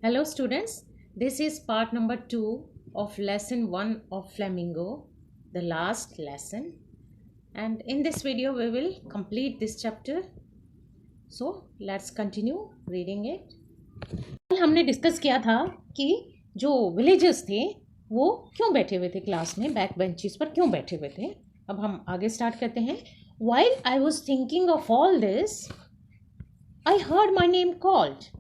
Hello students, this is part number 2 of lesson 1 of Flamingo, the last lesson, and in this video we will complete this chapter. So let's continue reading it. कल हमने discuss किया था कि जो villagers थे वो क्यों बैठे हुए थे क्लास में, बैक बेंचेस पर क्यों बैठे हुए थे. अब हम आगे स्टार्ट करते हैं. While I was thinking of all this, I heard my name called.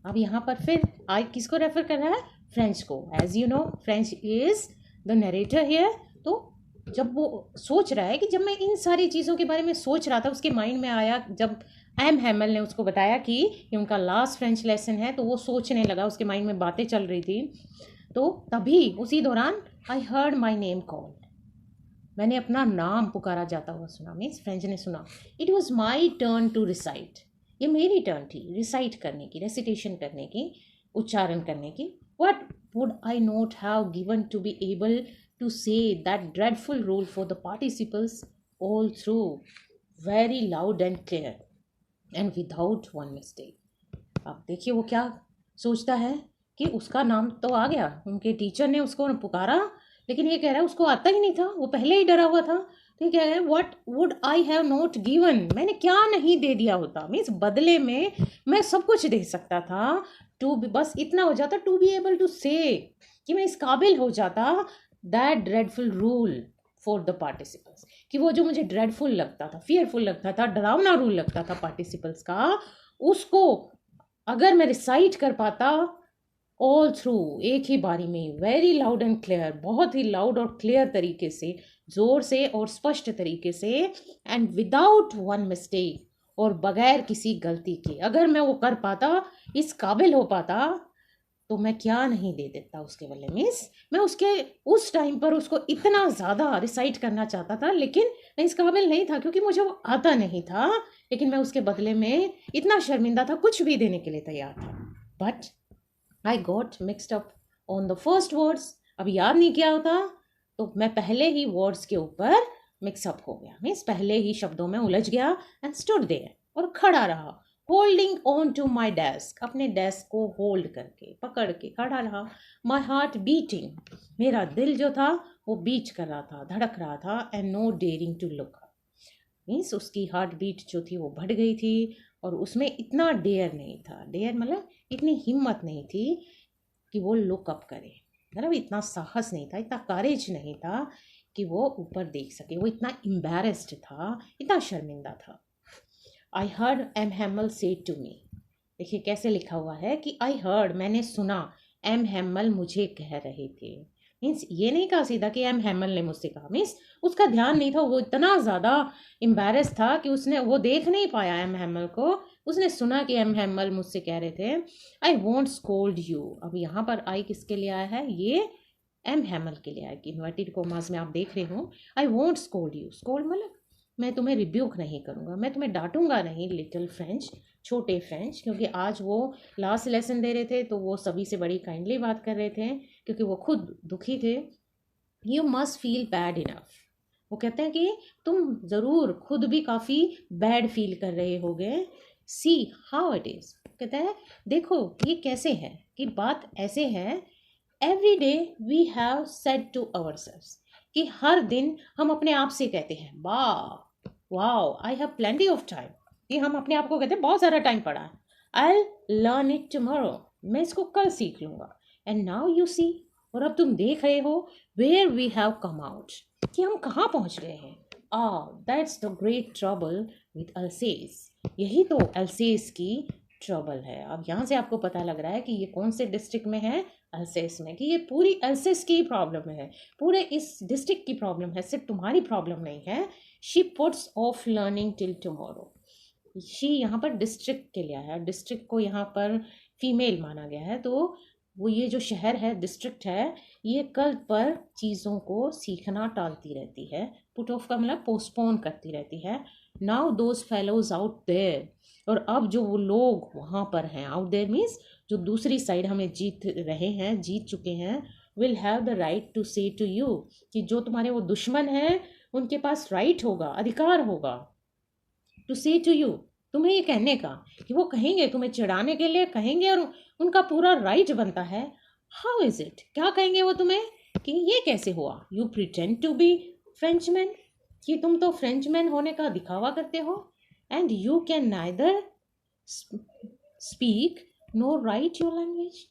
अब यहाँ पर फिर आई किसको रेफर कर रहा है? फ्रेंच को. As you know French is the narrator here. तो जब वो सोच रहा है कि जब मैं इन सारी चीज़ों के बारे में सोच रहा था, उसके माइंड में आया जब एम हैमल ने उसको बताया कि ये उनका लास्ट फ्रेंच लेसन है, तो वो सोचने लगा, उसके माइंड में बातें चल रही थी. तो तभी उसी दौरान I heard my name called, मैंने अपना नाम पुकारा जाता हुआ सुना. मीन्स फ्रेंच ने सुना. It was my turn to recite, ये मेरी टर्न थी रिसाइट करने की, रेसिटेशन करने की, उच्चारण करने की. What would I not have given to be able to say that dreadful rule for the participles all through, very loud and clear and without one mistake. अब देखिए वो क्या सोचता है कि उसका नाम तो आ गया, उनके टीचर ने उसको पुकारा, लेकिन ये कह रहा है उसको आता ही नहीं था, वो पहले ही डरा हुआ था. तो ये कह रहा है what would I have not given, मैंने क्या नहीं दे दिया होता. मीन्स बदले में मैं सब कुछ दे सकता था. टू बी, बस इतना हो जाता, टू बी एबल टू से, कि मैं इस काबिल हो जाता that dreadful rule for the participles, कि वो जो मुझे ड्रेडफुल लगता था, फियरफुल लगता था, डरावना रूल लगता था पार्टिसिपल्स का, उसको अगर मैं रिसाइट कर पाता ऑल थ्रू, एक ही बारी में, वेरी लाउड एंड क्लियर, बहुत ही लाउड और क्लियर तरीके से, जोर से और स्पष्ट तरीके से, एंड विदाउट वन मिस्टेक, और बगैर किसी गलती के, अगर मैं वो कर पाता, इस काबिल हो पाता, तो मैं क्या नहीं दे देता उसके बदले. मीन्स मैं उसके उस टाइम पर उसको इतना ज़्यादा रिसाइट करना चाहता था, लेकिन मैं इस काबिल नहीं था क्योंकि मुझे वो आता नहीं था, लेकिन मैं उसके बदले में इतना शर्मिंदा था, कुछ भी देने के लिए तैयार था. But I got mixed up on the first words. अब याद नहीं किया होता, तो मैं पहले ही वर्ड्स के ऊपर मिक्सअप हो गया. मीन्स पहले ही शब्दों में उलझ गया. एंड स्टूड देयर, और खड़ा रहा. Holding on to my desk, अपने डेस्क को होल्ड करके, पकड़ के खड़ा रहा. माई हार्ट बीटिंग, मेरा दिल जो था वो बीट कर रहा था, धड़क रहा था. And no daring to look, means उसकी हार्ट बीट जो थी वो बढ़ गई थी, और उसमें इतना डेयर नहीं था. डेयर मतलब इतनी हिम्मत नहीं थी कि वो लुक अप करे, मतलब इतना साहस नहीं था, इतना करेज नहीं था कि वो ऊपर देख सके. वो इतना एम्बैरेस्ड था, इतना शर्मिंदा था. आई हर्ड एम हैमल से टू मी, देखिए कैसे लिखा हुआ है कि आई हर्ड, मैंने सुना, एम हैमल मुझे कह रहे थे. मीन्स ये नहीं कहा सीधा कि एम हैमल ने मुझसे कहा. मीन्स उसका ध्यान नहीं था, वो इतना ज़्यादा एम्बैरेस था कि उसने वो देख नहीं पाया एम हैमल को. उसने सुना कि एम हैमल मुझसे कह रहे थे आई वॉन्ट स्कोल्ड यू. अब यहाँ पर आई किसके लिए आया है? ये एम हैमल के लिए आया कि इन्वर्टेड कोमास में आप देख रहे हो. I want scold you, scold मतलब मैं तुम्हें रिब्यूक नहीं करूँगा, मैं तुम्हें डांटूंगा नहीं, लिटिल फ्रेंच, छोटे फ्रेंच, क्योंकि आज वो लास्ट लेसन दे रहे थे, तो वो सभी से बड़ी काइंडली बात कर रहे थे क्योंकि वो खुद दुखी थे. You must feel bad enough, वो कहते हैं कि तुम ज़रूर खुद भी काफ़ी बैड फील कर रहे होगे. सी हाउ इट इज़, कहते हैं देखो ये कैसे है, कि बात ऐसे है. Every day we have said to ourselves, कि हर दिन हम अपने आप से कहते हैं wow I have plenty of time, कि हम अपने आप को कहते हैं बहुत सारा टाइम पड़ा है. आई लर्न इट टुमारो, मैं इसको कल सीख लूँगा. एंड नाउ यू सी, और अब तुम देख रहे हो where we have come out, कि हम कहाँ पहुँच गए हैं. That's the great trouble with Alsace, यही तो अल्सेस की ट्रबल है. अब यहाँ से आपको पता लग रहा है कि ये कौन से डिस्ट्रिक्ट में है, अल्सेस में, कि ये पूरी अल्सेस की प्रॉब्लम है, पूरे इस डिस्ट्रिक्ट की प्रॉब्लम है, सिर्फ तुम्हारी प्रॉब्लम नहीं है. She puts of learning till tomorrow, she यहाँ पर डिस्ट्रिक्ट के लिए है, डिस्ट्रिक्ट को यहाँ पर फीमेल माना गया है, तो वो ये जो शहर है, डिस्ट्रिक्ट है, ये कल पर चीज़ों को सीखना टालती रहती है. पुट ऑफ का मतलब पोस्टपोन करती रहती है. Now those fellows out there, और अब जो वो लोग वहाँ पर हैं, आउट देयर मीन्स जो दूसरी साइड हमें जीत रहे हैं, जीत चुके हैं, will have the right to say to you, कि जो तुम्हारे वो दुश्मन हैं उनके पास राइट होगा, अधिकार होगा, टू से टू यू तुम्हें ये कहने का कि वो कहेंगे, तुम्हें चिढ़ाने के लिए कहेंगे और उनका पूरा राइट बनता है। हाउ इज इट, क्या कहेंगे वो तुम्हें कि ये कैसे हुआ, you pretend to be Frenchman, कि तुम तो फ्रेंचमैन होने का दिखावा करते हो, and you can neither speak nor write your language.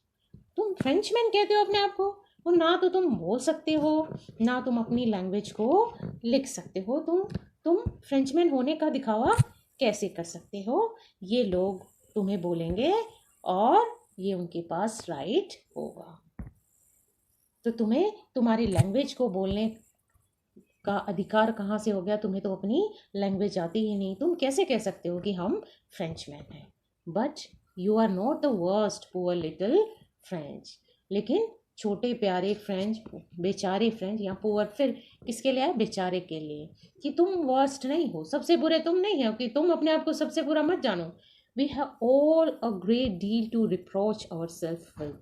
तुम फ्रेंचमैन कहते हो अपने आप को, और ना तो तुम बोल सकते हो, ना तुम अपनी लैंग्वेज को लिख सकते हो। तुम फ्रेंचमैन होने का दिखावा कैसे कर सकते हो, ये लोग तुम्हें बोलेंगे और ये उनके पास राइट होगा। तो तुम्हें तुम्हारी लैंग्वेज को बोलने का अधिकार कहाँ से हो गया? तुम्हें तो अपनी लैंग्वेज आती ही नहीं, तुम कैसे कह सकते हो कि हम फ्रेंचमैन हैं? But you are not the worst poor little French. लेकिन छोटे प्यारे फ्रेंच, बेचारे फ्रेंच, यहाँ पुअर फिर किसके लिए है? बेचारे के लिए, कि तुम वर्स्ट नहीं हो, सबसे बुरे तुम नहीं हो, कि तुम अपने आप को सबसे बुरा मत जानो। We have all a great deal to reproach ourself with,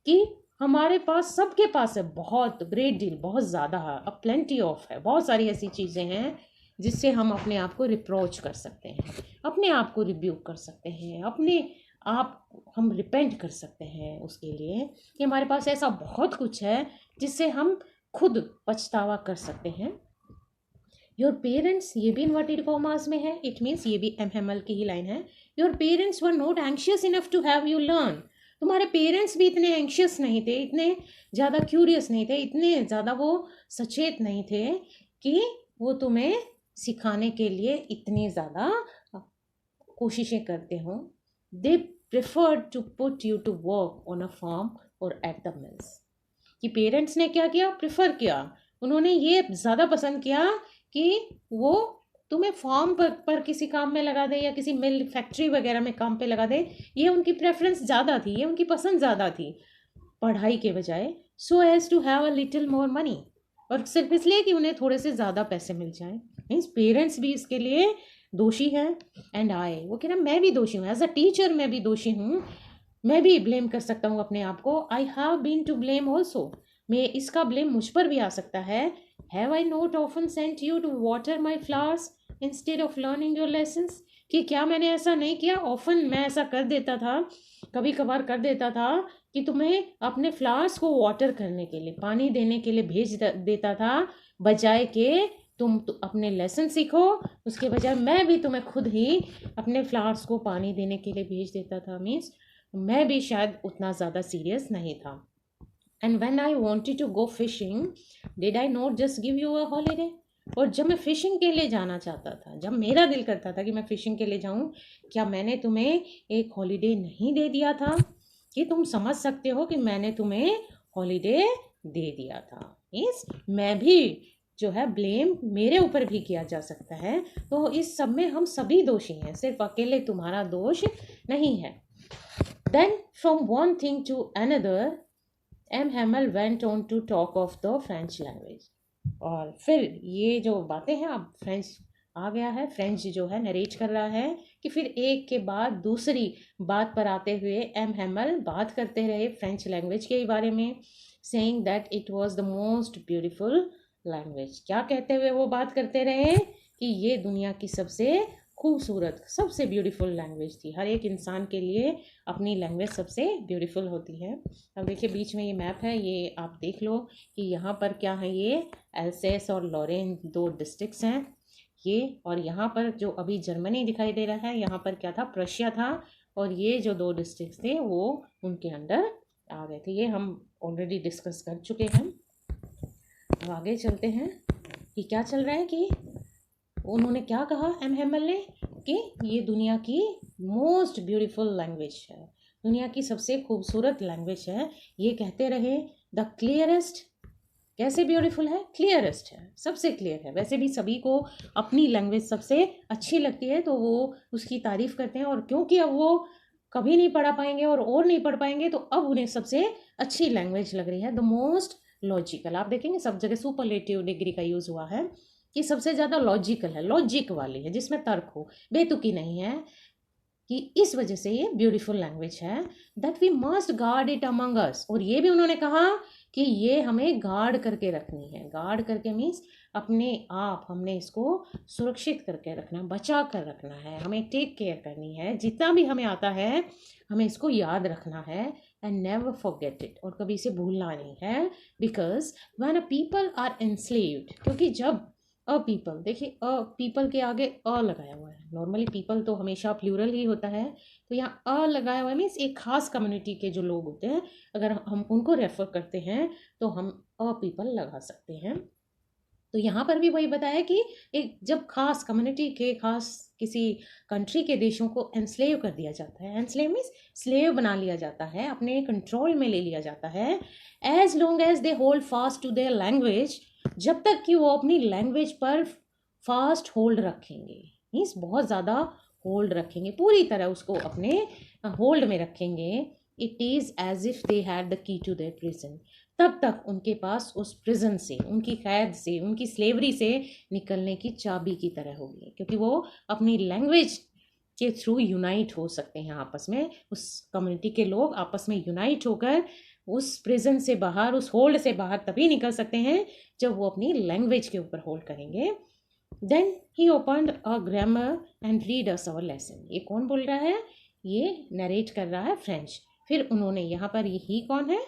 कि हमारे पास, सबके पास है बहुत, ग्रेट डील बहुत ज़्यादा है, अब प्लेंटी ऑफ है, बहुत सारी ऐसी चीज़ें हैं जिससे हम अपने आप को रिप्रोच कर सकते हैं, अपने आप को रिब्यूक कर सकते हैं, अपने आप हम रिपेंट कर सकते हैं उसके लिए, कि हमारे पास ऐसा बहुत कुछ है जिससे हम खुद पछतावा कर सकते हैं। योर पेरेंट्स, ये भी इन्वर्टेड कॉमास में है, इट मीन्स ये भी एम हेमल की ही लाइन है। Your parents were not anxious enough to have you learn. तुम्हारे पेरेंट्स भी इतने एंशियस नहीं थे, इतने ज़्यादा क्यूरियस नहीं थे, इतने ज़्यादा वो सचेत नहीं थे कि वो तुम्हें सिखाने के लिए इतनी ज़्यादा कोशिशें करते हों। They preferred to put you to work on a farm और एट द मिल्स, कि पेरेंट्स ने क्या किया? प्रेफर किया, उन्होंने ये ज़्यादा पसंद किया कि वो तुम्हें फार्म पर किसी काम में लगा दे या किसी मिल फैक्ट्री वगैरह में काम पे लगा दे। ये उनकी प्रेफरेंस ज़्यादा थी, ये उनकी पसंद ज़्यादा थी पढ़ाई के बजाय, so as to have a little more money, और सिर्फ इसलिए कि उन्हें थोड़े से ज़्यादा पैसे मिल जाएं। मीन्स पेरेंट्स भी इसके लिए दोषी हैं। एंड आई, वो कह रहा मैं भी दोषी हूँ, एज अ टीचर मैं भी दोषी हूँ, मैं भी ब्लेम कर सकता हूँ अपने आप को। I have been to blame also, मैं इसका ब्लेम मुझ पर भी आ सकता है। Have I not often sent you to water my flowers instead of learning your lessons, कि क्या मैंने ऐसा नहीं किया? ऑफन मैं ऐसा कर देता था, कभी कभार कर देता था कि तुम्हें अपने फ्लावर्स को वाटर करने के लिए, पानी देने के लिए भेज देता था, बजाय के तुम अपने लेसन सीखो, उसके बजाय मैं भी तुम्हें खुद ही अपने फ्लावर्स को पानी देने के लिए भेज देता था। मीन्स मैं भी शायद उतना ज़्यादा सीरियस नहीं था। And when I wanted to go fishing, did I not just give you a holiday? और जब मैं फ़िशिंग के लिए जाना चाहता था, जब मेरा दिल करता था कि मैं फ़िशिंग के लिए जाऊं, क्या मैंने तुम्हें एक हॉलीडे नहीं दे दिया था? कि तुम समझ सकते हो कि मैंने तुम्हें हॉलीडे दे दिया था। मीन्स मैं भी जो है ब्लेम मेरे ऊपर भी किया जा सकता है। तो इस सब में हम सभी दोषी हैं, सिर्फ अकेले तुम्हारा दोष नहीं है। Then from one thing to another, M Hamel went on to talk of the French language. और फिर ये जो बातें हैं, अब फ्रेंच आ गया है, फ्रेंच जो है नरेट कर रहा है, कि फिर एक के बाद दूसरी बात पर आते हुए एम हेमल बात करते रहे फ्रेंच लैंग्वेज के बारे में, saying that it was the most beautiful language. क्या कहते हुए वो बात करते रहे? कि ये दुनिया की सबसे खूबसूरत, सबसे ब्यूटीफुल लैंग्वेज थी। हर एक इंसान के लिए अपनी लैंग्वेज सबसे ब्यूटीफुल होती है। अब देखिए बीच में ये मैप है, ये आप देख लो कि यहाँ पर क्या है, ये एल्सेस और लॉरेन दो डिस्ट्रिक्ट्स हैं ये, और यहाँ पर जो अभी जर्मनी दिखाई दे रहा है, यहाँ पर क्या था? प्रशिया था, और ये जो दो डिस्ट्रिक्ट्स थे वो उनके अंडर आ गए थे। ये हम ऑलरेडी डिस्कस कर चुके हैं। अब आगे चलते हैं कि क्या चल रहा है, कि उन्होंने क्या कहा एम हेमल ने, कि ये दुनिया की मोस्ट ब्यूटीफुल लैंग्वेज है, दुनिया की सबसे खूबसूरत लैंग्वेज है। ये कहते रहे द क्लियरेस्ट, कैसे ब्यूटीफुल है? क्लियरेस्ट है, सबसे क्लियर है। वैसे भी सभी को अपनी लैंग्वेज सबसे अच्छी लगती है, तो वो उसकी तारीफ़ करते हैं, और क्योंकि अब वो कभी नहीं पढ़ा पाएंगे और नहीं पढ़ पाएंगे, तो अब उन्हें सबसे अच्छी लैंग्वेज लग रही है। द मोस्ट लॉजिकल, आप देखेंगे सब जगह सुपरलेटिव डिग्री का यूज़ हुआ है, कि सबसे ज़्यादा लॉजिकल है, लॉजिक वाली है, जिसमें तर्क हो, बेतुकी नहीं है। कि इस वजह से ये ब्यूटीफुल लैंग्वेज है, that we must guard it among us. और ये भी उन्होंने कहा कि ये हमें गार्ड करके रखनी है। गार्ड करके मीन्स अपने आप हमने इसको सुरक्षित करके रखना, बचा कर रखना है, हमें टेक केयर करनी है। जितना भी हमें आता है हमें इसको याद रखना है एंड नेवर फॉरगेट इट, और कभी इसे भूलना नहीं है। Because when a people are enslaved, क्योंकि जब अ पीपल, देखिए अ पीपल के आगे अ लगाया हुआ है। नॉर्मली पीपल तो हमेशा प्लूरल ही होता है, तो यहाँ अ लगाया हुआ है मीन्स एक खास कम्युनिटी के जो लोग होते हैं, अगर हम उनको रेफर करते हैं तो हम अ पीपल लगा सकते हैं। तो यहाँ पर भी वही बताया कि एक जब खास कम्युनिटी के, खास किसी कंट्री के देशों को एनस्लेव कर दिया जाता है, एनस्लेव मीन्स स्लेव बना लिया जाता है, अपने कंट्रोल में ले लिया जाता है, as long as they hold fast to their language, जब तक कि वो अपनी लैंग्वेज पर फास्ट होल्ड रखेंगे, मीन्स बहुत ज़्यादा होल्ड रखेंगे, पूरी तरह उसको अपने होल्ड में रखेंगे। It is as if they had the key to their prison, तब तक उनके पास उस प्रिजन से, उनकी कैद से, उनकी स्लेवरी से निकलने की चाबी की तरह होगी, क्योंकि वो अपनी लैंग्वेज के थ्रू यूनाइट हो सकते हैं आपस में। उस कम्युनिटी के लोग आपस में यूनाइट होकर उस प्रिजन से बाहर, उस होल्ड से बाहर तभी निकल सकते हैं जब वो अपनी लैंग्वेज के ऊपर होल्ड करेंगे। Then he opened a grammar and read us our lesson. ये कौन बोल रहा है? ये नरेट कर रहा है फ्रेंच। फिर उन्होंने यहाँ पर ही कौन है?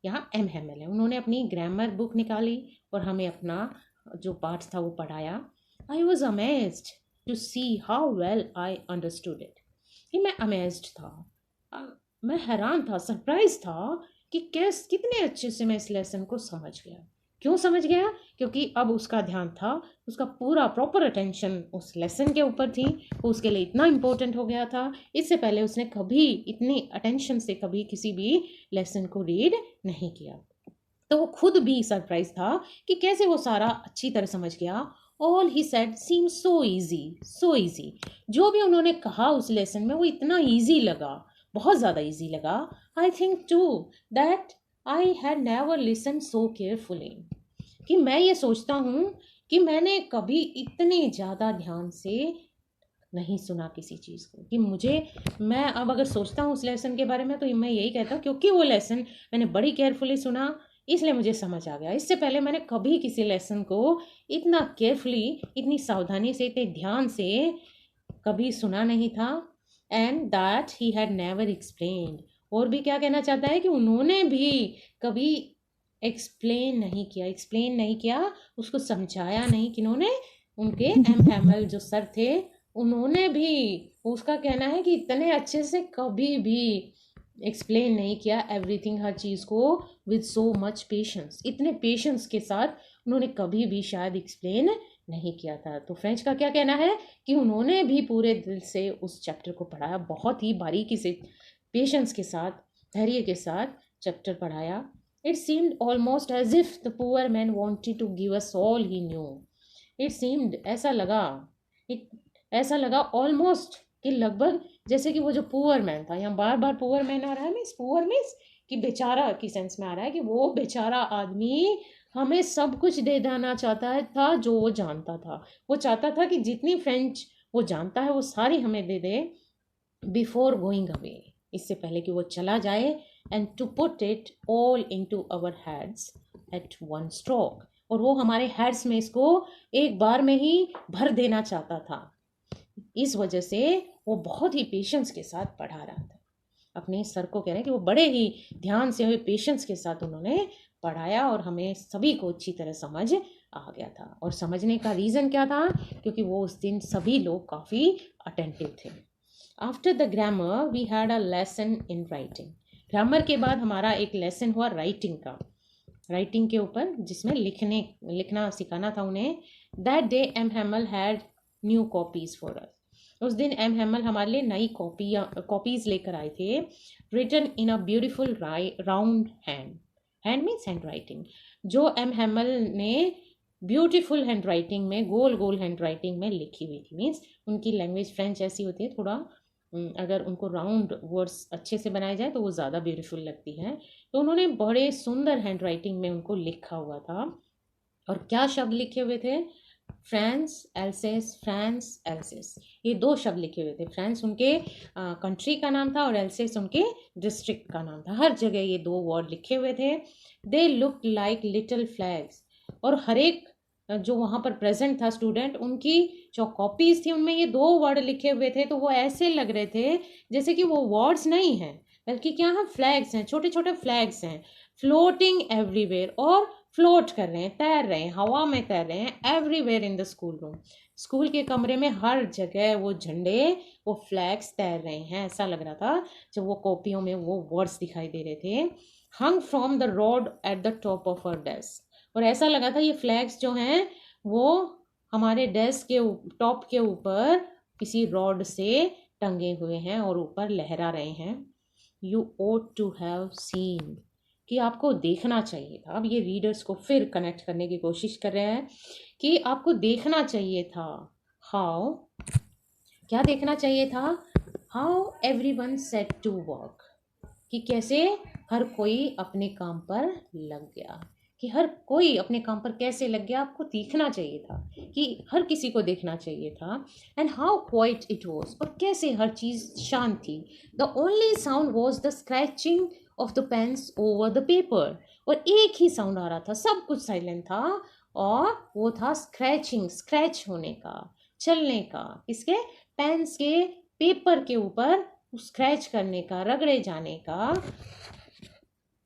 यहाँ एम हैमल है। उन्होंने अपनी ग्रामर बुक निकाली और हमें अपना जो पार्ट था वो पढ़ाया। I was amazed to see how well I understood it. कि मैं अमेज्ड था, मैं हैरान था, सरप्राइज था कि कितने अच्छे से मैं इस लेसन को समझ गया। क्यों समझ गया? क्योंकि अब उसका ध्यान था, उसका पूरा प्रॉपर अटेंशन उस लेसन के ऊपर थी, वो उसके लिए इतना इम्पोर्टेंट हो गया था। इससे पहले उसने कभी इतनी अटेंशन से कभी किसी भी लेसन को रीड नहीं किया। तो वो खुद भी सरप्राइज था कि कैसे वो सारा अच्छी तरह समझ गया। All he said seem so easy, so easy. जो भी उन्होंने कहा उस लेसन में वो इतना ईजी लगा, बहुत ज़्यादा ईजी लगा। I think too that I had never listen so carefully. कि मैं ये सोचता हूँ कि मैंने कभी इतने ज़्यादा ध्यान से नहीं सुना किसी चीज़ को। कि मैं अब अगर सोचता हूँ उस लेसन के बारे में तो मैं यही कहता हूँ क्योंकि वो लेसन मैंने बड़ी केयरफुली सुना, इसलिए मुझे समझ आ गया। इससे पहले मैंने कभी किसी लेसन को इतना केयरफुली, इतनी सावधानी से, इतने ध्यान से कभी सुना नहीं था। And that he had never explained. और भी क्या कहना चाहता है कि उन्होंने भी कभी एक्सप्लेन नहीं किया, उसको समझाया नहीं। किन्होंने? उनके एम हैमल जो सर थे, उन्होंने भी, उसका कहना है कि इतने अच्छे से कभी भी एक्सप्लेन नहीं किया एवरीथिंग, हर चीज़ को विद सो मच पेशेंस, इतने पेशेंस के साथ उन्होंने कभी भी शायद एक्सप्लेन नहीं किया था। तो फ्रेंच का क्या कहना है कि उन्होंने भी पूरे दिल से उस चैप्टर को पढ़ाया, बहुत ही बारीकी से, पेशेंस के साथ, धैर्य के साथ चैप्टर पढ़ाया। It seemed almost as if the poor man wanted to give us all he knew. It seemed, ऐसा लगा ऑलमोस्ट कि लगभग जैसे कि वो जो पुअर मैन था, यहाँ बार बार पुअर मैन आ रहा है, मीन्स पुअर मीन्स कि बेचारा की सेंस में आ रहा है कि वो बेचारा आदमी हमें सब कुछ दे देना चाहता था जो वो जानता था। वो चाहता था कि जितनी फ्रेंच वो जानता है वो सारी हमें दे दे बिफोर गोइंग अवे, इससे पहले कि वो चला जाए। And to put it all into our heads at one stroke. और वो हमारे हेड्स में इसको एक बार में ही भर देना चाहता था। इस वजह से वो बहुत ही पेशेंस के साथ पढ़ा रहा था। अपने सर को कह रहे हैं कि वो बड़े ही ध्यान से, पेशेंस के साथ उन्होंने पढ़ाया और हमें सभी को अच्छी तरह समझ आ गया था। और समझने का रीज़न क्या था? क्योंकि वो उस दिन सभी लोग काफ़ी अटेंटिव थे। After the grammar we had a lesson in writing. Grammar के बाद हमारा एक लेसन हुआ राइटिंग का, राइटिंग के ऊपर, जिसमें लिखना सिखाना था उन्हें। That day M Hamel had new copies for us. उस दिन एम हैमल हमारे लिए नई कॉपीज़ लेकर आए थे। Written in a beautiful round hand means handwriting. जो एम हैमल ने ब्यूटीफुल हैंड राइटिंग में, गोल गोल हैंड राइटिंग में लिखी हुई थी। मीन्स उनकी लैंग्वेज फ्रेंच ऐसी होती है, थोड़ा अगर उनको राउंड वर्ड्स अच्छे से बनाए जाए तो वो ज़्यादा ब्यूटीफुल लगती है। तो उन्होंने बड़े सुंदर हैंड राइटिंग में उनको लिखा हुआ था। और क्या शब्द लिखे हुए थे? फ्रांस एल्सेस, फ्रांस एल्सेस, ये दो शब्द लिखे हुए थे। फ्रांस उनके कंट्री का नाम था और एल्सेस उनके डिस्ट्रिक्ट का नाम था। हर जगह ये दो वर्ड लिखे हुए थे। They look like little flags, और हर एक जो वहाँ पर प्रेजेंट था स्टूडेंट, उनकी जो कॉपीज थी उनमें ये दो वर्ड लिखे हुए थे, तो वो ऐसे लग रहे थे जैसे कि वो वर्ड्स नहीं हैं, बल्कि क्या है, फ्लैग्स हैं, छोटे छोटे फ्लैग्स हैं, फ्लोटिंग एवरीवेयर, और फ्लोट कर रहे हैं, तैर रहे हैं, हवा में तैर रहे हैं, everywhere in the school room. School के कमरे में हर जगह वो झंडे, वो फ्लैग्स तैर रहे हैं। ऐसा लग रहा था जब वो कॉपियों में वो वर्ड्स दिखाई दे रहे थे। Hung from the rod at the top of our desk, और ऐसा लगा था ये फ्लैग्स जो हैं वो हमारे डेस्क के टॉप के ऊपर किसी रॉड से टंगे हुए हैं और ऊपर लहरा रहे हैं। You ought to have seen, कि आपको देखना चाहिए था। अब ये रीडर्स को फिर कनेक्ट करने की कोशिश कर रहे हैं कि आपको देखना चाहिए था। हाउ, क्या देखना चाहिए था? How everyone set to work, कि कैसे हर कोई अपने काम पर लग गया, कि हर कोई अपने काम पर कैसे लग गया, आपको देखना चाहिए था, कि हर किसी को देखना चाहिए था। And how quiet it was, और कैसे हर चीज़ शांत थी। The only sound was the scratching of the pens over the paper, और एक ही साउंड आ रहा था, सब कुछ साइलेंट था, और वो था स्क्रैचिंग, स्क्रैच होने का, चलने का, इसके पेन्स के पेपर के ऊपर स्क्रैच करने का, रगड़े जाने का,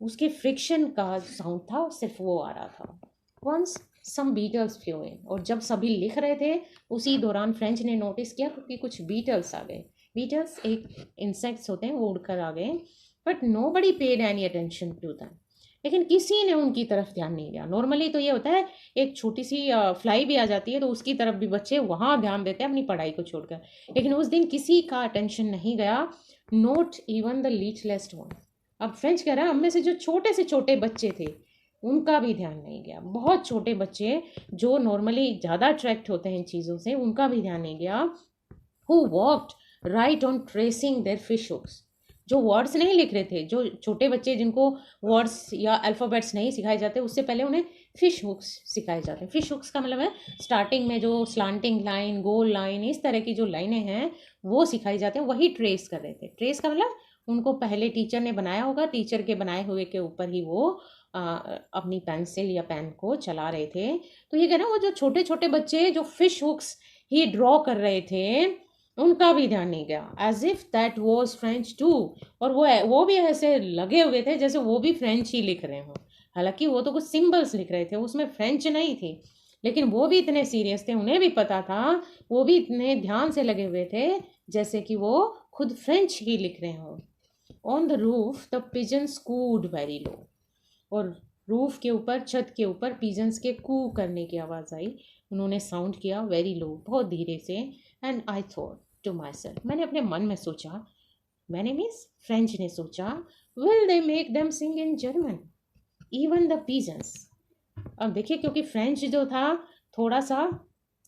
उसके फ्रिक्शन का साउंड था, सिर्फ वो आ रहा था। वंस सम बीटल्स फ्लू इन, और जब सभी लिख रहे थे उसी दौरान फ्रेंच ने नोटिस किया कि कुछ बीटल्स आ गए। बीटल्स एक इंसेक्ट्स होते हैं, वो उड़कर आ गए, but nobody paid any attention to them, लेकिन किसी ने उनकी तरफ ध्यान नहीं दिया। नॉर्मली तो ये होता है, एक छोटी सी फ्लाई भी आ जाती है तो उसकी तरफ भी बच्चे वहाँ ध्यान देते हैं अपनी पढ़ाई को छोड़कर, लेकिन उस दिन किसी का अटेंशन नहीं गया, note even the littlest one. अब फ्रेंच कह रहा है, हम में से जो छोटे से छोटे बच्चे थे उनका भी ध्यान नहीं गया। बहुत छोटे बच्चे जो नॉर्मली ज़्यादा अट्रैक्ट होते हैं इन चीज़ों से, उनका भी ध्यान नहीं गया। Who worked right on tracing their fish hooks, जो वर्ड्स नहीं लिख रहे थे, जो छोटे बच्चे जिनको वर्ड्स या अल्फ़ाबेट्स नहीं सिखाए जाते, उससे पहले उन्हें फिश हुक्स सिखाए जाते हैं। फिश हुक्स का मतलब है स्टार्टिंग में जो स्लांटिंग लाइन, गोल लाइन, इस तरह की जो लाइनें हैं वो सिखाई जाते हैं, वही ट्रेस कर रहे थे। ट्रेस का मतलब उनको पहले टीचर ने बनाया होगा, टीचर के बनाए हुए के ऊपर ही वो अपनी पेंसिल या पेन को चला रहे थे। तो ये कह रहे हैं वो जो छोटे छोटे बच्चे जो फिश हुक्स ही ड्रॉ कर रहे थे, उनका भी ध्यान नहीं गया। As if that was French too, और वो भी ऐसे लगे हुए थे जैसे वो भी फ्रेंच ही लिख रहे हों। हालांकि वो तो कुछ सिंबल्स लिख रहे थे, उसमें फ्रेंच नहीं थी, लेकिन वो भी इतने सीरियस थे, उन्हें भी पता था, वो भी इतने ध्यान से लगे हुए थे जैसे कि वो खुद फ्रेंच ही लिख रहे हों। On the roof the pigeons cooed very low, और रूफ के ऊपर, छत के ऊपर पिजन्स के कू करने की आवाज़ आई। उन्होंने साउंड किया वेरी लो, बहुत धीरे से। And I thought to myself, मैंने अपने मन में सोचा, मैंने मीन्स फ्रेंच ने सोचा, will they make them sing in German even the pigeons. अब देखिए, क्योंकि फ्रेंच जो था थोड़ा सा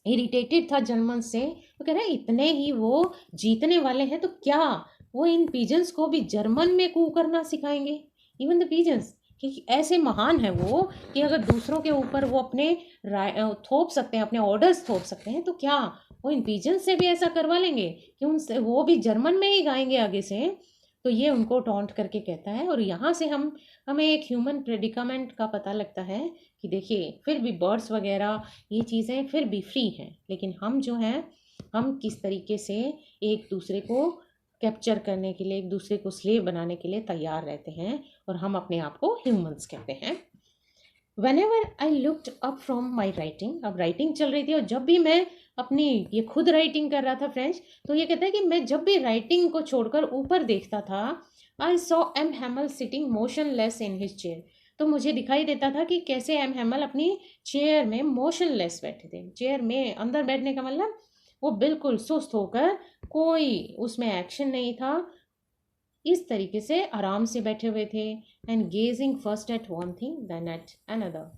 इरिटेटेड था जर्मन से, तो कह रहे हैं इतने ही वो जीतने वाले हैं, तो क्या वो इन पिजन्स को भी जर्मन में कू करना सिखाएंगे? इवन द पिजन्स, कि ऐसे महान है वो कि अगर दूसरों के ऊपर वो अपने थोप सकते हैं, अपने ऑर्डर्स थोप सकते हैं, तो क्या वो इन पिजन्स से भी ऐसा करवा लेंगे कि उनसे वो भी जर्मन में ही गाएंगे आगे से? तो ये उनको टॉन्ट करके कहता है। और यहाँ से हमें एक ह्यूमन प्रेडिकामेंट का पता लगता है कि देखिए, फिर भी बर्ड्स वगैरह ये चीज़ें फिर भी फ्री हैं, लेकिन हम जो हैं, हम किस तरीके से एक दूसरे को कैप्चर करने के लिए, एक दूसरे को स्लेव बनाने के लिए तैयार रहते हैं, और हम अपने आप को ह्यूमंस कहते हैं। Whenever I looked up from my writing, अब राइटिंग चल रही थी, और जब भी मैं अपनी ये खुद राइटिंग कर रहा था फ्रेंच, तो ये कहता है कि मैं जब भी राइटिंग को छोड़कर ऊपर देखता था, I saw M Hamel sitting motionless in his chair, तो मुझे दिखाई देता था कि कैसे एम हैमल अपनी चेयर में मोशनलेस बैठे थे। चेयर में अंदर बैठने का मतलब वो बिल्कुल सुस्त होकर, कोई उसमें एक्शन नहीं था, इस तरीके से आराम से बैठे हुए थे। And gazing first at one thing then at another,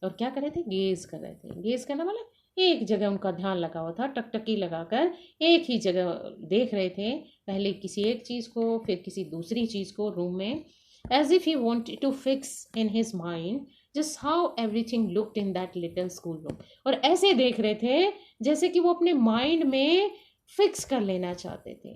और क्या कर रहे थे? गेज कर रहे थे। गेज करना मतलब एक जगह उनका ध्यान लगा हुआ था, टकटकी लगाकर एक ही जगह देख रहे थे, पहले किसी एक चीज़ को, फिर किसी दूसरी चीज़ को रूम में, as if he wanted to fix in his mind just how everything looked in that little school room. और ऐसे देख रहे थे जैसे कि वो अपने माइंड में फिक्स कर लेना चाहते थे,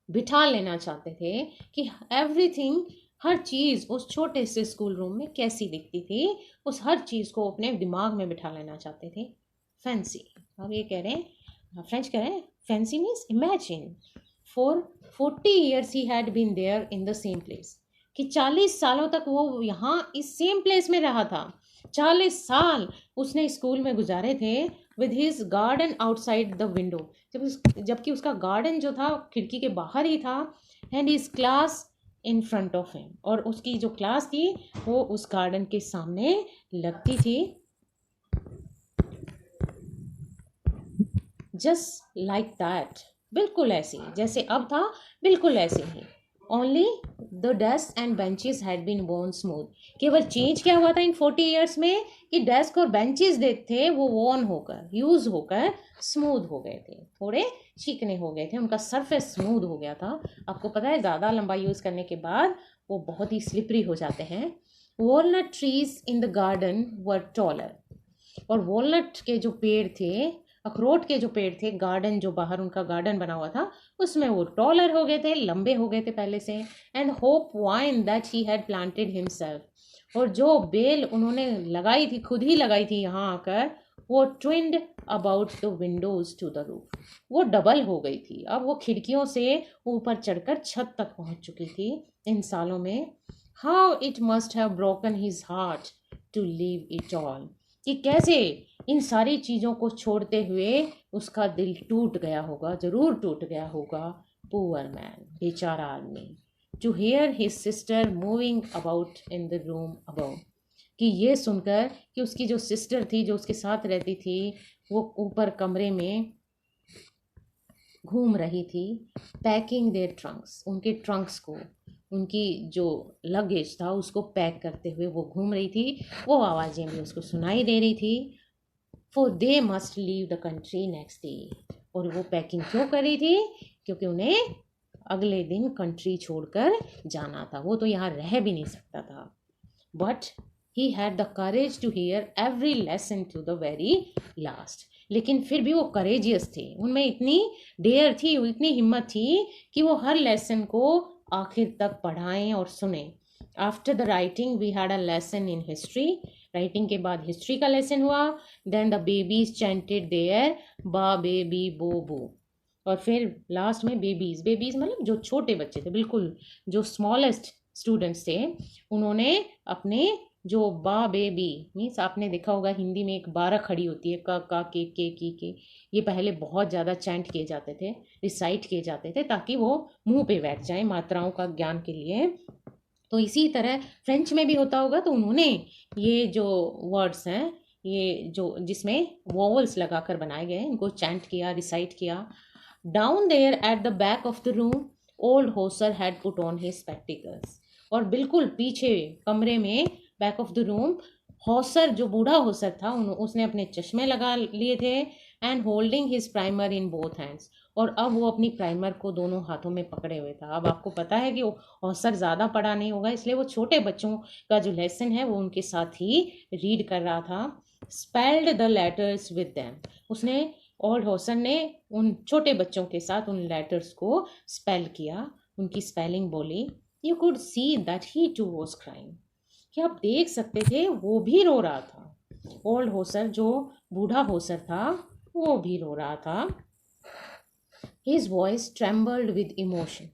बिठा लेना चाहते थे कि एवरीथिंग, हर चीज़ उस छोटे से स्कूल रूम में कैसी दिखती थी, उस हर चीज़ को अपने दिमाग में बिठा लेना चाहते थे। फैंसी, अब ये कह रहे हैं, फ्रेंच कह रहे हैं, fancy means imagine. For 40 years he had been there in the same place, कि 40 सालों तक वो यहाँ इस सेम प्लेस में रहा था। 40 साल उसने स्कूल में गुजारे थे with his garden outside the window, जबकि उसका गार्डन जो था खिड़की के बाहर ही था, and his class in front of him, और उसकी जो क्लास थी वो उस गार्डन के सामने लगती थी। जस्ट लाइक दैट, बिल्कुल ऐसी जैसे अब था, बिल्कुल ऐसे ही। Only the desk and benches had been worn smooth, केवल चेंज क्या हुआ था इन 40 years में कि डेस्क और बेंचेस थे वो वॉर्न होकर, यूज होकर स्मूथ हो गए थे, थोड़े चिकने हो गए थे, उनका सरफेस स्मूथ हो गया था। आपको पता है ज़्यादा लंबा यूज़ करने के बाद वो बहुत ही स्लिपरी हो जाते हैं। Walnut trees in the garden were taller, और वॉलनट के जो पेड़ थे, अखरोट के जो पेड़ थे, गार्डन जो बाहर उनका गार्डन बना हुआ था उसमें वो टॉलर हो गए थे, लंबे हो गए थे पहले से। And hope wine that he had planted himself, और जो बेल उन्होंने लगाई थी, खुद ही लगाई थी यहाँ आकर, वो twined about the windows to the roof, वो डबल हो गई थी, अब वो खिड़कियों से ऊपर चढ़कर छत तक पहुंच चुकी थी इन सालों में। How it must have broken his heart to leave it all, कि कैसे इन सारी चीज़ों को छोड़ते हुए उसका दिल टूट गया होगा, ज़रूर टूट गया होगा। पुअर मैन, बेचारा आदमी। To hear his sister moving about in the room above, कि ये सुनकर कि उसकी जो सिस्टर थी जो उसके साथ रहती थी वो ऊपर कमरे में घूम रही थी। पैकिंग देयर ट्रंक्स, उनके ट्रंक्स को, उनकी जो लगेज था उसको पैक करते हुए वो घूम रही थी, वो आवाज़ें भी उसको सुनाई दे रही थी। For they must leave the country next day, और वो पैकिंग क्यों कर रही थी, क्योंकि उन्हें अगले दिन कंट्री छोड़कर जाना था, वो तो यहाँ रह भी नहीं सकता था। But he had the courage to hear every lesson to the very last, लेकिन फिर भी वो करेजियस थे, उनमें इतनी डेयर थी, इतनी हिम्मत थी कि वो हर लेसन को आखिर तक पढ़ाएं और सुने। After the writing we had a lesson in history, writing के बाद हिस्ट्री का लेसन हुआ। Then the babies chanted their ba be bi bo bo, और फिर लास्ट में बेबीज, बेबीज मतलब जो छोटे बच्चे थे, बिल्कुल जो स्मॉलेस्ट स्टूडेंट्स थे, उन्होंने अपने जो बा बेबी मीन्स, आपने देखा होगा हिंदी में एक 12 खड़ी होती है, क का के की के, ये पहले बहुत ज़्यादा चैंट किए जाते थे, रिसाइट किए जाते थे ताकि वो मुंह पे बैठ जाए मात्राओं का ज्ञान के लिए। तो इसी तरह फ्रेंच में भी होता होगा, तो उन्होंने ये जो वर्ड्स हैं, ये जो जिसमें वॉवल्स लगाकर बनाए गए, इनको चैंट किया, रिसाइट किया। Down there at the back of the room old Hauser had put on his spectacles, और बिल्कुल पीछे कमरे में back of the room Hauser, जो बूढ़ा हौसर था, उसने अपने चश्मे लगा लिए थे। And holding his primer in both hands, और अब वो अपनी प्राइमर को दोनों हाथों में पकड़े हुए था। अब आपको पता है कि वो हौसर ज़्यादा पढ़ा नहीं होगा, इसलिए वो छोटे बच्चों का जो लेसन है वो उनके साथ ही रीड कर रहा था। Spelled the letters with them, उसने, ओल्ड हौसर ने उन छोटे बच्चों के साथ उन लेटर्स को स्पेल किया, उनकी स्पेलिंग बोली। You could see that he too was crying, कि आप देख सकते थे वो भी रो रहा था। ओल्ड होसर, जो बूढ़ा होसर था, वो भी रो रहा था। His voice trembled with emotion,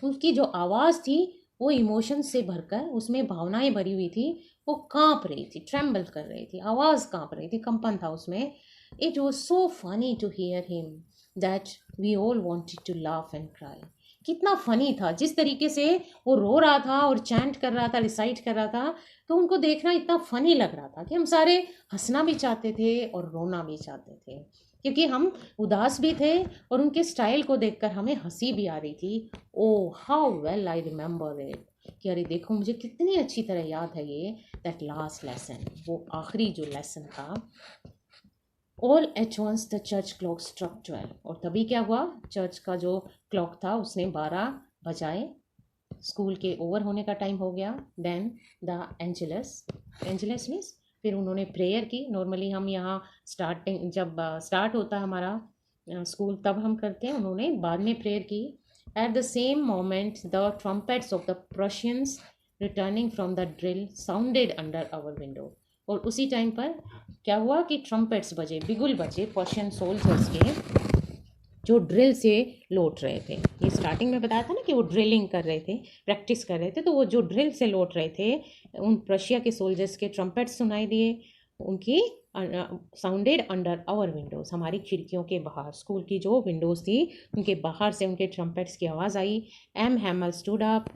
उसकी जो आवाज़ थी वो इमोशन से भरकर, उसमें भावनाएं भरी हुई थी, वो कांप रही थी, ट्रेम्बल कर रही थी, आवाज़ कांप रही थी, कंपन था उसमें। It was so funny to hear him that we all wanted to laugh and cry, कितना फनी था जिस तरीके से वो रो रहा था और चैंट कर रहा था, रिसाइट कर रहा था, तो उनको देखना इतना फनी लग रहा था कि हम सारे हंसना भी चाहते थे और रोना भी चाहते थे, क्योंकि हम उदास भी थे और उनके स्टाइल को देखकर हमें हंसी भी आ रही थी। Oh how well I remember it, कि अरे देखो मुझे कितनी अच्छी तरह याद है ये, दैट लास्ट लेसन, वो आखिरी जो लेसन था। All at once the church clock struck 12, और तभी क्या हुआ, चर्च का जो क्लॉक था उसने 12 बजाए। स्कूल के ओवर होने का टाइम हो गया। देन द एंजलस मीन्स फिर उन्होंने प्रेयर की। नॉर्मली हम यहाँ स्टार्टिंग जब स्टार्ट होता है हमारा स्कूल तब हम करते हैं, उन्होंने बाद में प्रेयर की। At the same moment the trumpets of the Prussians returning from the drill sounded under our window. और उसी टाइम पर क्या हुआ कि ट्रम्पेट्स बजे, बिगुल बजे पर्शियन सोल्जर्स के जो ड्रिल से लौट रहे थे। ये स्टार्टिंग में बताया था ना कि वो ड्रिलिंग कर रहे थे, प्रैक्टिस कर रहे थे, तो वो जो ड्रिल से लौट रहे थे उन प्रशिया के सोल्जर्स के ट्रम्पेट्स सुनाई दिए, उनकी साउंडेड अंडर आवर विंडोज़, हमारी खिड़कियों के बाहर, स्कूल की जो विंडोज़ थी उनके बाहर से उनके ट्रम्पेट्स की आवाज़ आई। M Hamel stood up,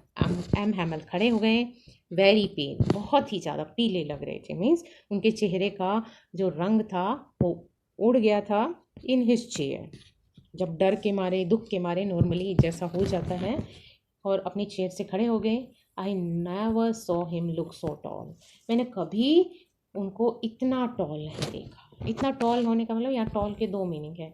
M Hamel खड़े हो गए। वेरी पेल, बहुत ही ज़्यादा पीले लग रहे थे, मीन्स उनके चेहरे का जो रंग था वो उड़ गया था। इन हिज चेयर, जब डर के मारे, दुख के मारे नॉर्मली जैसा हो जाता है, और अपनी चेयर से खड़े हो गए। I never saw him look so tall, मैंने कभी उनको इतना टॉल नहीं देखा। इतना टॉल होने का मतलब यहाँ टॉल के दो मीनिंग है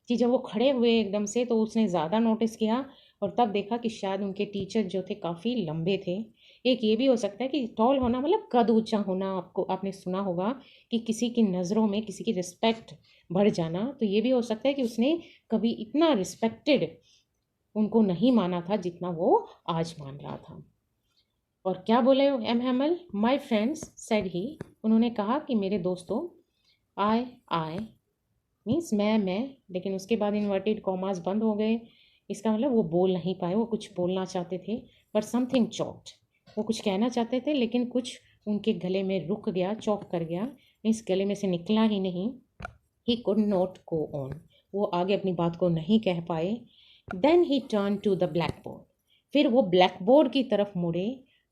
कि जब वो खड़े हुए एकदम से तो उसने ज़्यादा नोटिस किया, और तब देखा कि शायद उनके टीचर जो थे काफ़ी लंबे थे। एक ये भी हो सकता है कि टॉल होना मतलब कद ऊंचा होना, आपने सुना होगा कि किसी की नज़रों में किसी की रिस्पेक्ट बढ़ जाना, तो ये भी हो सकता है कि उसने कभी इतना रिस्पेक्टेड उनको नहीं माना था जितना वो आज मान रहा था। और क्या बोले M Hamel, my friends said he, उन्होंने कहा कि मेरे दोस्तों, आई मीन्स मैं, लेकिन उसके बाद इन्वर्टेड कॉमास बंद हो गए। इसका मतलब वो बोल नहीं पाए, वो कुछ बोलना चाहते थे बट समथिंग चॉक्ड, वो कुछ कहना चाहते थे लेकिन कुछ उनके गले में रुक गया, चौक कर गया, मीन्स गले में से निकला ही नहीं। He could not go on, वो आगे अपनी बात को नहीं कह पाए। Then he turned to the blackboard, फिर वो ब्लैक बोर्ड की तरफ मुड़े।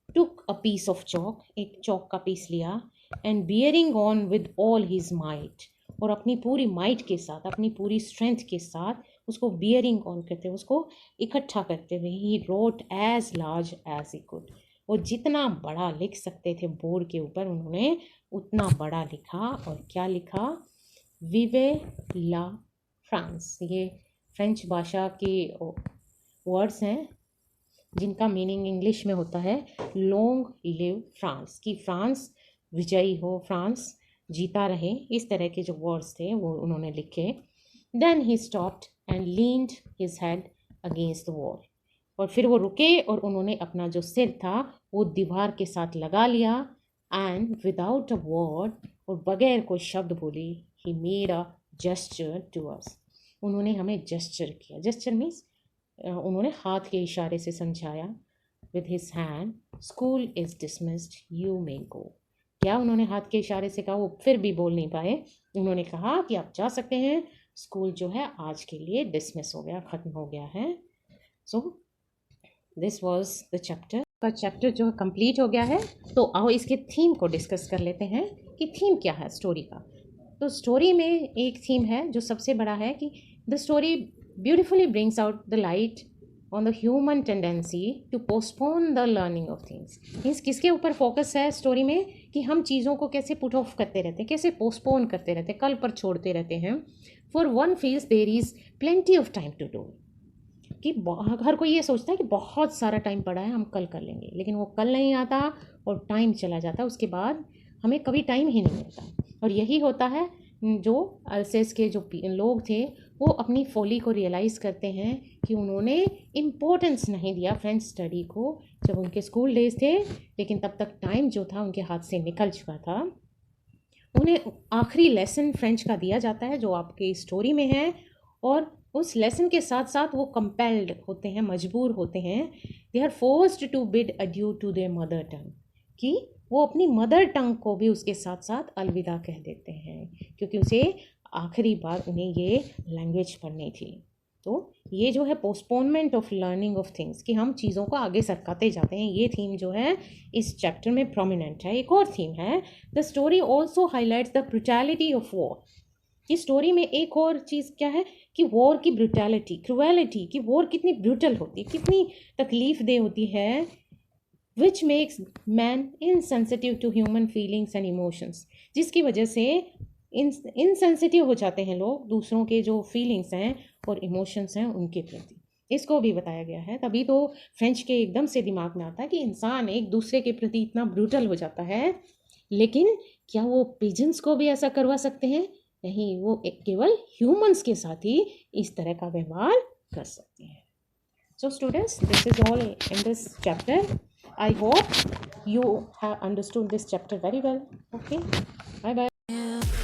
टुक अ पीस ऑफ चौक, एक चौक का पीस लिया, and bearing on with all his might, और अपनी पूरी माइट के साथ, अपनी पूरी स्ट्रेंथ के साथ उसको बियरिंग ऑन करते हुए, उसको इकट्ठा करते हुए, he wrote as large as he could, वो जितना बड़ा लिख सकते थे बोर्ड के ऊपर उन्होंने उतना बड़ा लिखा। और क्या लिखा, विवे ला फ्रांस, ये फ्रेंच भाषा के वर्ड्स हैं जिनका मीनिंग इंग्लिश में होता है लॉन्ग लिव फ्रांस, कि फ्रांस विजयी हो, फ्रांस जीता रहे, इस तरह के जो वर्ड्स थे वो उन्होंने लिखे। Then he stopped and leaned his head against the wall, और फिर वो रुके और उन्होंने अपना जो सिर था वो दीवार के साथ लगा लिया। एंड विदाउट अ वर्ड, और बगैर कोई शब्द बोली, he made a gesture to us, उन्होंने हमें जेस्चर किया। जेस्चर मीन्स उन्होंने हाथ के इशारे से समझाया। With his hand, school is dismissed, you may go, क्या उन्होंने हाथ के इशारे से कहा, वो फिर भी बोल नहीं पाए, उन्होंने कहा कि आप जा सकते हैं, स्कूल जो है आज के लिए डिसमिस हो गया, ख़त्म हो गया है। So this was the chapter, का चैप्टर जो है कंप्लीट हो गया है। तो आओ इसके थीम को डिस्कस कर लेते हैं कि थीम क्या है स्टोरी का। तो स्टोरी में एक थीम है जो सबसे बड़ा है कि the story beautifully brings out the light on the human tendency to postpone the learning of things. Means किसके ऊपर फोकस है स्टोरी में, कि हम चीज़ों को कैसे पुट ऑफ करते रहते हैं, कैसे पोस्टपोन करते रहते हैं, कल पर छोड़ते रहते हैं। For one feels there is plenty of time to do, कि हर कोई ये सोचता है कि बहुत सारा टाइम पड़ा है, हम कल कर लेंगे, लेकिन वो कल नहीं आता और टाइम चला जाता, उसके बाद हमें कभी टाइम ही नहीं मिलता। और यही होता है, जो अल्सेस के जो लोग थे वो अपनी फोली को रियलाइज़ करते हैं कि उन्होंने इम्पोर्टेंस नहीं दिया फ्रेंच स्टडी को जब उनके स्कूल डेज थे, लेकिन तब तक टाइम जो था उनके हाथ से निकल चुका था। उन्हें आखिरी लेसन फ्रेंच का दिया जाता है जो आपके स्टोरी में है, और उस लेसन के साथ साथ वो कंपेल्ड होते हैं, मजबूर होते हैं, they are forced to bid adieu to their mother tongue, कि वो अपनी मदर टंग को भी उसके साथ साथ अलविदा कह देते हैं, क्योंकि उसे आखिरी बार उन्हें ये लैंग्वेज पढ़नी थी। तो ये जो है postponement of learning of things, कि हम चीज़ों को आगे सरकाते जाते हैं, ये थीम जो है इस चैप्टर में प्रोमिनेंट है। एक और थीम है, the story also highlights the brutality of war. इस स्टोरी में एक और चीज़ क्या है कि वॉर की ब्रुटैलिटी, क्रुएलिटी, कि वॉर कितनी ब्रूटल होती है, कितनी तकलीफ दे होती है, which makes man insensitive to human feelings and emotions, जिसकी वजह से इनसेंसिटिव हो जाते हैं लोग दूसरों के जो फीलिंग्स हैं और इमोशंस हैं उनके प्रति। इसको भी बताया गया है। तभी तो फ्रेंच के एकदम से दिमाग में आता है कि इंसान एक दूसरे के प्रति इतना ब्रूटल हो जाता है, लेकिन क्या वो पिजन्स को भी ऐसा करवा सकते हैं? नहीं, वो केवल ह्यूमंस के साथ ही इस तरह का व्यवहार कर सकते हैं। So students, this is all in this chapter. I hope you have understood this chapter very well. Okay, bye bye.